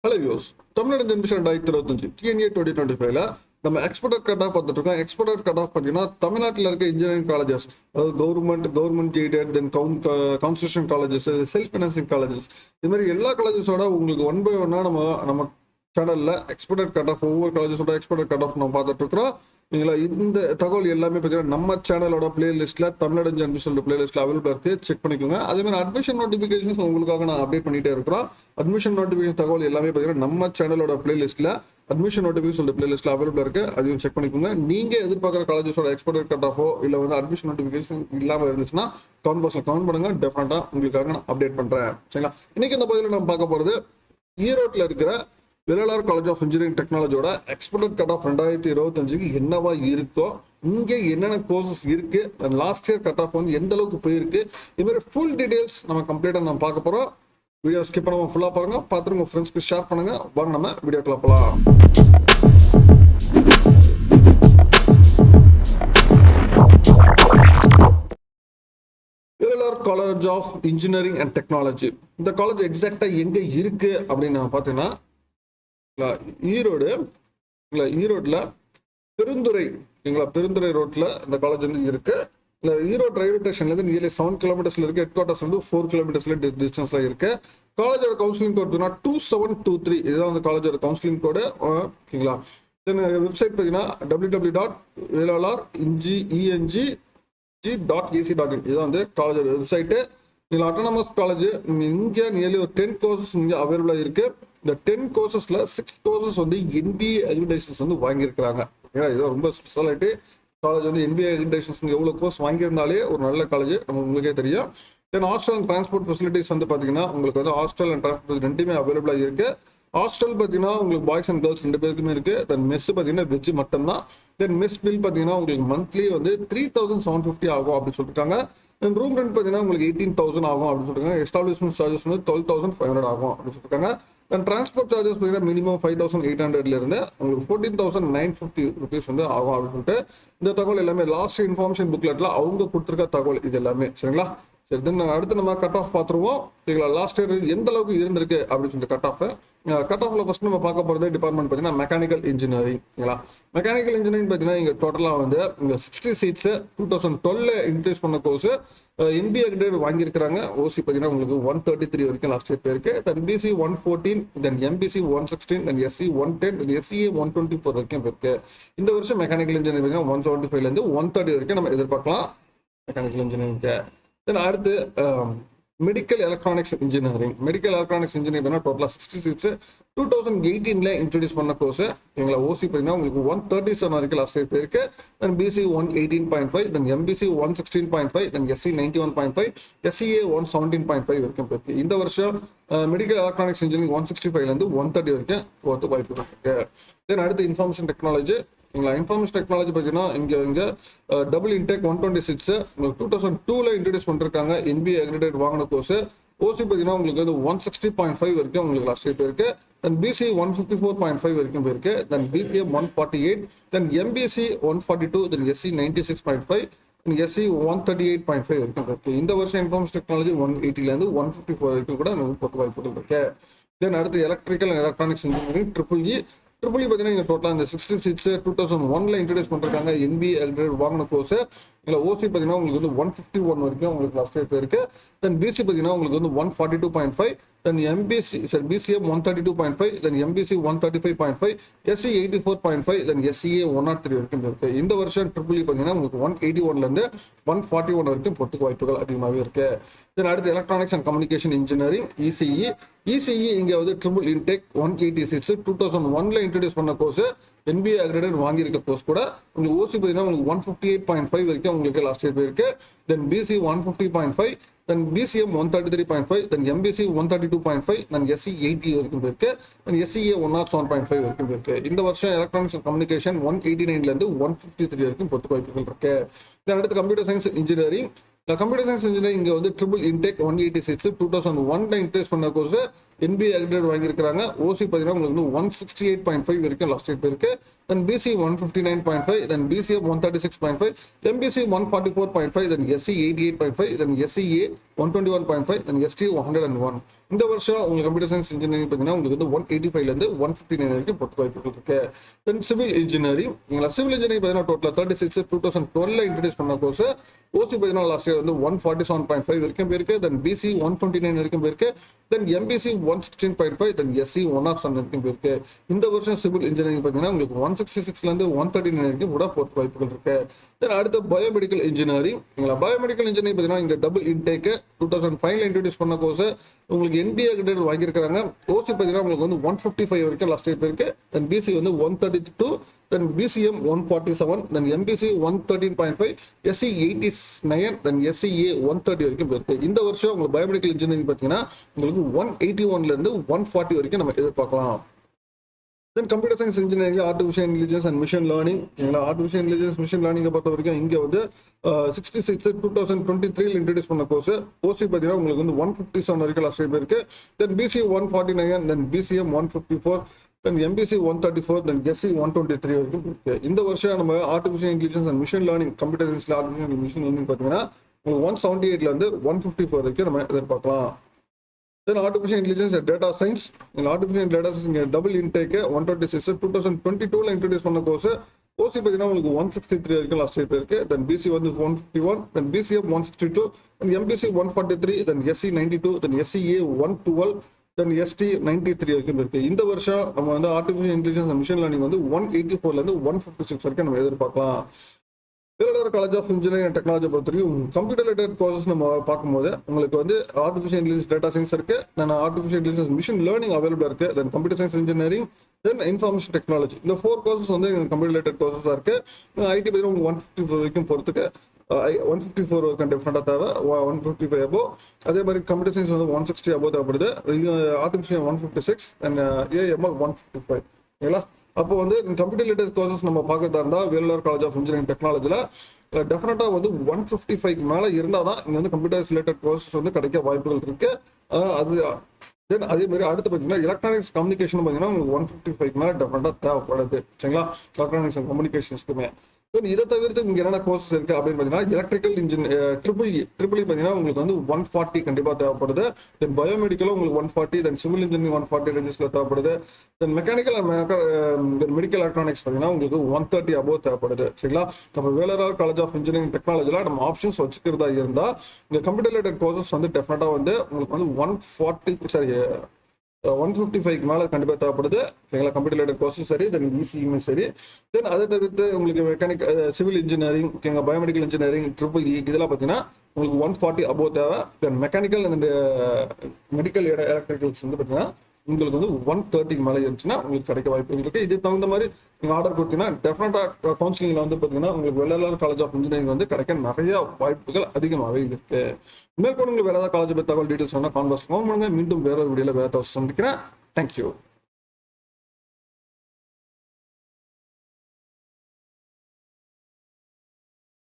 Hello யூஸ் Tamil admission 2025 TNEA 2025ல நம்ம எக்ஸ்போர்ட் கட் ஆஃப் பார்த்துட்டு இருக்கோம். எக்ஸ்போர்ட் கட் ஆஃப் பார்த்தீங்கன்னா தமிழ்நாட்டில் இருக்க இன்ஜினியரிங் காலேஜஸ், அதாவது government aided, then constitution colleges, self financing colleges, இது மாதிரி எல்லா காலேஜஸோட உங்களுக்கு ஒன் பை ஒன்னா நம்ம சேனல்ல எக்ஸ்போர்ட் கட் ஆஃப் ஒவ்வொரு காலேஜஸோட எக்ஸ்போர்ட் கட் ஆஃப் நம்ம பார்த்துட்டு இருக்கிறோம். நீங்களா இந்த தகவல் எல்லாமே பார்த்தீங்கன்னா நம்ம சேனலோட பிளேலிஸ்ட்ல தமிழ்நாடு அட்மிஷன் பிளேலிஸ்ட்ல அவைலபிள் இருக்கு, செக் பண்ணிக்கோங்க. அதே மாதிரி அட்மிஷன் நோட்டிஃபிகேஷன்ஸ் உங்களுக்காக நான் அப்டேட் பண்ணிட்டே இருக்கிறோம். அட்மிஷன் நோட்டிஃபிகேஷன் தகவல் எல்லாமே பார்த்தீங்கன்னா நம்ம சேனலோட பிளேலிஸ்ட்ல அட்மிஷன் நோட்டிஃபிகேஷன் பிளேலிஸ்ட்ல அவைலபிள் இருக்கு, அதையும் செக் பண்ணிக்கோங்க. நீங்க எதிர்பார்க்குற காலேஜஸோட எக்ஸ்போர்ட் கட் ஆஃபோ இல்லை வந்து அட்மிஷன் நோட்டிஃபிகேஷன் இல்லாமல் இருந்துச்சுன்னா கமெண்ட் பாக்ஸ்ல கமெண்ட் பண்ணுங்க, டெஃபினட்டா உங்களுக்காக நான் அப்டேட் பண்றேன். சரிங்களா? இன்னைக்கு இந்த பகுதியில் நம்ம பார்க்க போறது ஈரோட்டில் இருக்கிற வெலாலார் காலேஜ் ஆஃப் இன்ஜினியரிங் டெக்னாலஜியோட எக்ஸ்போர்ட் கட் ஆஃப் 2025 என்னவா இருக்கோ, இங்கே என்னென்ன கோர்சஸ் இருக்கு, லாஸ்ட் இயர் கட் ஆஃப் வந்து எந்த அளவுக்கு போயிருக்கு, இது மாதிரி ஃபுல் டீடைல்ஸ் நம்ம கம்ப்ளீட்டாக நம்ம பார்க்க போறோம். வீடியோ ஸ்கிப் பண்ணாம ஃபுல்லாக பாருங்க, பார்த்துட்டு உங்க ஃப்ரெண்ட்ஸ்க்கு ஷேர் பண்ணுங்க. வாங்க நம்ம வீடியோக்குள்ள போகலாம். Velalar college of engineering and technology, இந்த காலேஜ் எக்ஸாக்டா எங்க இருக்கு அப்படின்னு பார்த்தீங்கன்னா ஈரோடுல பெருந்துறை ரோட்ல இந்த காலேஜ் வந்து இருக்கு. ஈரோடு ரயில்வே ஸ்டேஷன்ல இருந்து நியர்லி 7 கிலோமீட்டர்ஸ்ல இருக்கு. ஹெட் குவார்டர்ஸ்ல இருந்து 4 கிலோமீட்டர்ஸ்ல டிஸ்டன்ஸ்ல இருக்கு. காலேஜோட கவுன்சிலிங் கோட் 2723, இதுதான் வந்து காலேஜோட கவுன்சிலிங் கோடு. ஓகேங்களா? வெப்சைட் பார்த்தீங்கன்னா www.velalarenj.ac.in, இதுதான் வந்து காலேஜோட வெப்சைட்டு. இதில் அட்டானமஸ் காலேஜ் இங்கே நியர்லி ஒரு 10 கோர்சஸ் இங்கே அவைலபிளாக இருக்கு. இந்த 10 கோர்சஸ்ல 6 கோர்சஸ் வந்து NBA அக்ரிடேஷன்ஸ் வந்து வாங்கியிருக்கிறாங்க. இது ரொம்ப ஸ்பெஷாலிட்டி. காலேஜ் வந்து NBA அக்ரிடேஷன்ஸ் எவ்வளோ கோர்ஸ் வாங்கியிருந்தாலே ஒரு நல்ல காலேஜ் நம்ம உங்களுக்கே தெரியும். தென் ஹாஸ்டல் அண்ட் டிரான்ஸ்போர்ட் ஃபெசிலிட்டிஸ் வந்து பார்த்தீங்கன்னா உங்களுக்கு வந்து ஹாஸ்டல் அண்ட் டிரான்ஸ்போர்ட் ரெண்டுமே அவைலபிளாக இருக்கு. ஹாஸ்டல் பார்த்தீங்கன்னா உங்களுக்கு பாய்ஸ் அண்ட் கேர்ள்ஸ் 2 பேருக்குமே இருக்கு. தென் மெஸ் பார்த்தீங்கன்னா வெஜ் மட்டும்தான். தென் மெஸ் பில் பார்த்தீங்கன்னா உங்களுக்கு மந்த்லி வந்து 3750 ஆகும் அப்படின்னு சொல்லியிருக்காங்க. தென் ரூம் ரெண்ட் பார்த்தீங்கன்னா உங்களுக்கு 18,000 ஆகும் அப்படின்னு சொல்லியிருக்காங்க. எஸ்டாப்ளிஷ்மெண்ட் சார்ஜஸ் வந்து 12,500 ஆகும் அப்படின்னு சொல்லியிருக்காங்க. தென் டிரான்ஸ்போர்ட் சார்ஜஸ் பார்த்தீங்கன்னா மினிமம் 5,800 இருந்து உங்களுக்கு 14,950 ருபீஸ் வந்து ஆகும் அப்படின்னு சொல்லிட்டு இந்த தகவல் எல்லாமே லாஸ்ட் இன்ஃபர்மேஷன் புக்லெட்ல அவங்க கொடுத்துருக்க தகவல் இது எல்லாமே. சரிங்களா? சரி, தென் அடுத்து நம்ம கட் ஆஃப் பார்த்துருவோம். சரிங்களா? லாஸ்ட் இயர் எந்த அளவுக்கு இருந்திருக்கு அப்படின்னு சொல்லிட்டு கட் ஆஃப்ல ஃபர்ஸ்ட் நம்ம பார்க்க போறது டிபார்ட்மெண்ட் பார்த்தீங்கன்னா மெக்கானிக்கல் இன்ஜினியரிங். மெக்கானிக்கல் இன்ஜினியரிங் பார்த்தீங்கன்னா இங்க டோட்டலா வந்து 60 சீட்ஸ் 2012 இன்க்ரீஸ் பண்ண கோர்ஸ் NBA கிரேட் வாங்கியிருக்கிறாங்க. ஓசி பார்த்தீங்கன்னா உங்களுக்கு 133 வரைக்கும் லாஸ்ட் இயர் போயிருக்கு. தென் BC 114, தென் MBC 116, தென் SC 110, தென் SCA 124 வரைக்கும் போயிருக்கு. இந்த வருஷம் மெக்கானிக்கல் இன்ஜினியரிங் 175 இருந்து 130 வரைக்கும் நம்ம எதிர்பார்க்கலாம் மெக்கானிக்கல் இன்ஜினியரிங்க்கு. தென் அடுத்து மெடிக்கல் எலக்ட்ரானிக்ஸ் இன்ஜினியரிங். டோட்டலா 60 சீட்ஸ் 2018ல இன்ட்ரோடியூஸ் பண்ண கோர்ஸ். எங்களை ஓசி பார்த்தீங்கன்னா உங்களுக்கு 137 வரைக்கும் லாஸ்ட் இயர் போயிருக்கு. தென் BC 118.5, தென் MBC 116.5, தென் SC 91.5, SCA 117.5 வரைக்கும் போயிருக்கு. இந்த வருஷம் மெடிக்கல் எலக்ட்ரானிக்ஸ் இன்ஜினியரிங் 165ல இருந்து 130 வரைக்கும் போகிறது வாய்ப்பு இருக்கு. தென் அடுத்து இன்ஃபர்மேஷன் டெக்னாலஜி. இன்ஃபர்மேஷன் டெக்னாலஜி பார்த்தீங்கன்னா இங்க டபுள் இன்டேக் 126 2002ல இன்ட்ரோடியூஸ் பண்ணிருக்காங்க. NBA அக்ரிடேட் வாங்கின கோர்ஸ். ஓசி பார்த்தீங்கன்னா உங்களுக்கு வந்து 160.5 வரைக்கும் உங்களுக்கு லாஸ்ட் இயர் போயிருக்கு. தென் BC 154.5 வரைக்கும் போயிருக்கு. தென் BPM 148, தென் MBC 142, தென் SC 96.5, SC 138.5 வரைக்கும் இருக்கு. இந்த வருஷம் இன்ஃபர்மேஷன் டெக்னாலஜி 180ல இருந்து 154 வரைக்கும் கூட நமக்கு வாய்ப்புகள் இருக்கு. தென் அடுத்து electrical and electronics engineering triple பார்த்தீங்கன்னா இங்கே டோட்டலாக இந்த 60 சீட்ஸ் 2001ல இன்ட்ரோடியூஸ் பண்ணிருக்காங்க. NBA வாங்கின கோர்ஸ். இல்லை ஓசி பார்த்தீங்கன்னா உங்களுக்கு வந்து 151 வரைக்கும் உங்களுக்கு லாஸ்ட் இயர் போயிருக்கு. தென் BC பார்த்தீங்கன்னா உங்களுக்கு வந்து 142.5, தென் BCM 132.5, தென் MBC 135.5, SC 84.5, தென் SCA 103 வரைக்கும் இருக்கு. இந்த வருஷம் ட்ரிபிள் பார்த்தீங்கன்னா உங்களுக்கு 181ல இருந்து 141 வரைக்கும் போறதுக்கு வாய்ப்புகள் அதிகமாகவே இருக்கு. தென் அடுத்து electronics and communication engineering ECE இங்க வந்து ட்ரிபிள் இன்டேக் 180 சீட்ஸ் 2001ல இன்ட்ரோடியூஸ் பண்ண கோர்ஸ். NBA அக்ரிடேட் வாங்கியிருக்க கோர்ஸ் கூட உங்களுக்கு ஓசி பார்த்தீங்கன்னா உங்களுக்கு 158.5 வரைக்கும் உங்களுக்கு லாஸ்ட் இயர் போயிருக்கு. தென் BC 150.5, தென் BCM 133.5, தென் MBC 132.5, தென் SC 80 வரைக்கும் போயிருக்கு. தென் SCA 107.5 வரைக்கும் போயிருக்கு. இந்த வருஷம் எலக்ட்ரானிக்ஸ் அண்ட் கம்யூனிகேஷன் 189ல இருந்து 153 வரைக்கும் பொறுத்து வாய்ப்புகள் இருக்கு. தென் அடுத்து computer science engineering. Computer science engineering இங்க வந்து ட்ரிபிள் இன்டேக் 180 சீட்ஸ் 2001ல இன்ட்ரோடியூஸ் பண்ண கோர்ஸ். என்பிஏ அக்ரிடேட் வாங்கியிருக்காங்க. ஓசி பார்த்தீங்கன்னா உங்களுக்கு வந்து 168.5 வரைக்கும் லாஸ்ட் இயர் போயிருக்கு. Then BC 159.5, then BCM 136.5, MBC 144.5, then SC 88.5, then SCA 121.5, then ST 101. இந்த வருஷம் உங்களுக்கு கம்ப்யூட்டர் சயின்ஸ் இன்ஜினியரிங் பார்த்தீங்கன்னா உங்களுக்கு வந்து 185லேருந்து 159 வரைக்கும் பொறுத்த வாய்ப்புகள் இருக்கு. தென் சிவில் இன்ஜினியரிங் சிவில் இன்ஜினியரிங் பார்த்தீங்கன்னா டோட்டலாக 36 2012 இன்ட்ரடியூஸ் பண்ண கோர்ஸ். ஓசி பார்த்தீங்கன்னா லாஸ்ட் இயர் வந்து 147.5 வரைக்கும் போயிருக்கு. தென் பிசி 129 வரைக்கும் போயிருக்கு. தென் எம்பிசி 116.5, தென் எஸ்சி 107 வரைக்கும் போயிருக்கு. இந்த வருஷம் சிவில் இன்ஜினியரிங் பார்த்தீங்கன்னா உங்களுக்கு 166லேருந்து 139 வரைக்கும் கூட பொறுத்த வாய்ப்புகள் இருக்கு. தென் அடுத்து பயோமெடிக்கல் இன்ஜினியரிங். பயோமெடிக்கல் இன்ஜினியரிங் பார்த்தீங்கன்னா இங்கே டபுள் இன்டேக் 2005 இன்ட்ரடியூஸ் பண்ண கோர்ஸ். உங்களுக்கு என்பிஏ அக்ரிடேட் வாங்கியிருக்காங்க. ஓசி பார்த்தீங்கன்னா உங்களுக்கு வந்து 155 வரைக்கும் லாஸ்ட் இயர் போயிருக்கு. தென் பிசி வந்து 132, then B C M 147, then M B C 113.5, S C 89, then S C A 130 வரைக்கும் போயிருக்கு. இந்த வருஷம் உங்களுக்கு பயோமெடிக்கல் இன்ஜினியரிங் பார்த்தீங்கன்னா உங்களுக்கு 181லேருந்து 140 வரைக்கும் நம்ம எதிர்பார்க்கலாம். Then computer science engineering artificial intelligence and machine learning. Artificial intelligence machine லேர்னிங்கை பொறுத்த வரைக்கும் இங்கே வந்து 66 2023 இன்ட்ரடியூஸ் பண்ண கோர்ஸ். ஓசி பார்த்தீங்கன்னா உங்களுக்கு வந்து 157 வரைக்கும் லாஸ்ட் இயர் இருக்கு. Then BC 149, then BCM 154, then MBC 134, then SC 123 வரைக்கும் இருக்கு. இந்த வருஷம் நம்ம artificial intelligence and machine learning computer சயின்ஸ்ல ஆர்டிஃபிஷியல் மிஷின் லேர்னிங் பார்த்தீங்கன்னா உங்களுக்கு 178லேருந்து 154 வரைக்கும் நம்ம எதிர்பார்க்கலாம். Then artificial intelligence and data science. In artificial data science, double intake 126 2022 introduce பண்ண கோர்ஸ். ஓசி பார்த்தீங்கன்னா உங்களுக்கு 163 வரைக்கும் லாஸ்ட் இயர் இருக்கு. தென் பிசி வந்து 151, then B C M 162, then M B C 143, then S C 92, then S C A 112, then S T 93 வரைக்கும் இருக்கு. இந்த வருஷம் நம்ம வந்து artificial intelligence and machine learning வந்து 184லேருந்து 156 வரைக்கும் நம்ம எதிர்பார்க்கலாம். Velalar College of Engineering and Technology பொறுத்தவரைக்கும் கம்ப்யூட்டர் ரிலேட்டட் கோர்சஸ் நம்ம பார்க்கும்போது உங்களுக்கு வந்து ஆர்டிஃபிஷியல் இன்டெலிஜென்ஸ் டேட்டா சயின்ஸ் இருக்கு, தென் artificial intelligence machine learning available இருக்கு, தென் கம்ப்யூட்டர் சயின்ஸ் இன்ஜினியரிங், தென் இன்ஃபர்மேஷன் டெக்னாலஜி. இந்த 4 கோர்சஸ் வந்து கம்ப்யூட்டர் ரிலேட்டட் கோர்சஸாக இருக்கு. ஐடி பார்த்தீங்கன்னா உங்களுக்கு 154 வரைக்கும் போகிறதுக்கு 154 டிஃப்ரெண்டாக தேவை, 155 அபோவ். அதே மாதிரி கம்ப்யூட்டர் சயின்ஸ் வந்து 160 அபோவ் தேவைப்படுது. Artificial 156 and AML 155. ஓகேங்களா? அப்போ வந்து கம்ப்யூட்டர் ரிலேட்டட் கோர்சஸ் நம்ம பார்க்கறதா இருந்தால் வேலூர் காலேஜ் ஆஃப் இன்ஜினியரிங் டெக்னாலஜியில் டெஃபினட்டாக வந்து 155 மேலே இருந்தால் தான் இங்கே வந்து கம்ப்யூட்டர் ரிலேட்டட் கோர்சஸ் வந்து கிடைக்க வாய்ப்புகள் இருக்கு. அது தென் அதே மாதிரி அடுத்து பார்த்தீங்கன்னா எலக்ட்ரானிக்ஸ் கம்யூனிகேஷன் பார்த்தீங்கன்னா உங்களுக்கு 155 மேலே டெஃபினட்டாக தேவைப்படுது. சரிங்களா? எலக்ட்ரானிக்ஸ் அண்ட் கம்யூனிகேஷன்ஸ்க்குமே. இதை தவிர்த்து இங்கே என்னென்ன கோர்சஸ் இருக்கு அப்படின்னு பார்த்தீங்கன்னா எலக்ட்ரிக்கல் ட்ரிபிள் பார்த்தீங்கன்னா உங்களுக்கு வந்து 140 கண்டிப்பாக தேவைப்படுது. தென் பயோமெடிக்கலும் உங்களுக்கு 140, தென் சிவில் இன்ஜினியரிங் 140 ரேஞ்சஸ்ல தேவைப்படுது. தென் மெக்கானிக்கல் தென் மெடிக்கல் எலக்ட்ரானிக்ஸ் பார்த்தீங்கன்னா உங்களுக்கு 130 அபோவ் தேவைப்படுது. சரிங்களா? நம்ம வேலூர் காலேஜ் ஆஃப் இன்ஜினியரிங் டெக்னாலஜியில் நம்ம ஆப்ஷன்ஸ் வச்சுக்கிறதா இருந்தால் இந்த கம்ப்யூட்டர் ரிலேட்டட் கோர்சஸ் வந்து டெஃபினட்டாக வந்து உங்களுக்கு வந்து 155 மேலே கண்டிப்பாக தேவைப்படுது. சரிங்களா? கம்ப்யூட்டர் ரிலேட்டட் கோர்ஸும் சரி, தென் இசியுமே சரி. தென் அதை தவிர்த்து உங்களுக்கு mechanical civil engineering, biomedical engineering, triple இதெல்லாம் பார்த்தீங்கன்னா உங்களுக்கு 140 அபோவ் தேவை. தென் மெக்கானிக்கல் அண்ட் மெடிக்கல் எலக்ட்ரிக்கல்ஸ் வந்து பார்த்தீங்கன்னா உங்களுக்கு வந்து 130 மேலே இருந்துச்சுன்னா உங்களுக்கு கிடைக்க வாய்ப்பு இருக்கு. இது தகுந்த மாதிரி நீங்கள் ஆர்டர் கொடுத்தீங்கன்னா டெஃபினட்டாக கவுன்சிலிங்கில் வந்து பார்த்தீங்கன்னா உங்களுக்கு வேலூர் காலேஜ் ஆஃப் இன்ஜினியரிங் வந்து கிடைக்க நிறைய வாய்ப்புகள் அதிகமாகவே இருக்கு. மேற்கொண்டு உங்களுக்கு வேற ஏதாவது காலேஜ் பற்றி தகவல் டீட்டெயில்ஸ் வேணா கான்வர்ஸ் பண்ணுங்க. மீண்டும் வேற ஒரு வீடியோவில் வேற சந்திக்கிறேன். தேங்க்யூ.